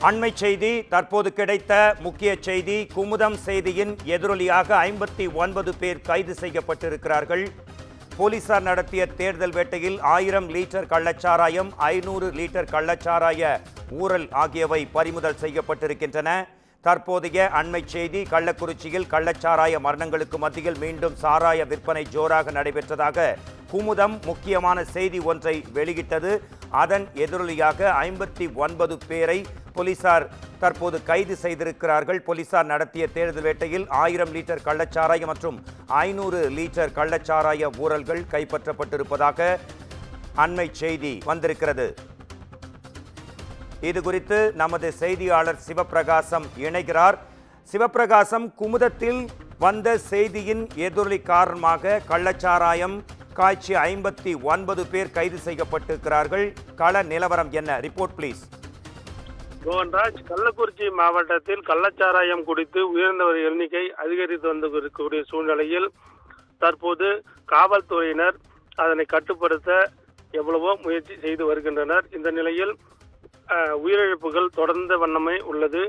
அண்மை செய்தி தற்போது கிடைத்த முக்கிய செய்தி. குமுதம் செய்தியின் எதிரொலியாக 59 பேர் கைது செய்யப்பட்டிருக்கிறார்கள். போலீசார் நடத்திய தேடுதல் வேட்டையில் 1000 லிட்டர் கள்ளச்சாராயம், 500 லிட்டர் கள்ளச்சாராய ஊறல் ஆகியவை பறிமுதல் செய்யப்பட்டிருக்கின்றன. தற்போதைய அண்மை செய்தி, கள்ளக்குறிச்சியில் கள்ளச்சாராய மரணங்களுக்கு மத்தியில் மீண்டும் சாராய விற்பனை ஜோராக நடைபெற்றதாக குமுதம் முக்கியமான செய்தி ஒன்றை வெளியிட்டது. அதன் எதிரொலியாக 59 பேரை போலீசார் தற்போது கைது செய்திருக்கிறார்கள். போலீசார் நடத்திய தேடுதல் வேட்டையில் 1000 லிட்டர் கள்ளச்சாராயம் மற்றும் 500 லிட்டர் கள்ளச்சாராய ஊறல்கள் கைப்பற்றப்பட்டிருப்பதாக அண்மை செய்தி வந்திருக்கிறது. இது குறித்து நமது செய்தியாளர் சிவபிரகாசம் இணைகிறார். சிவபிரகாசம், குமுதத்தில் வந்த செய்தியின் எதிரொலி காரணமாக கள்ளச்சாராயம் காய்ச்சி 59 பேர் கைது செய்யப்பட்டிருக்கிறார்கள். கள நிலவரம் என்ன? Report please. மோகன்ராஜ், கள்ளக்குறிச்சி மாவட்டத்தில் கள்ளச்சாராயம் குடித்து உயர்ந்தவர் எண்ணிக்கை அதிகரித்து வந்திருக்கக்கூடிய சூழ்நிலையில் தற்போது காவல்துறையினர் அதனை கட்டுப்படுத்த எவ்வளவோ முயற்சி செய்து வருகின்றனர். இந்த நிலையில் உயிரிழப்புகள் தொடர்ந்த வண்ணமே உள்ளது.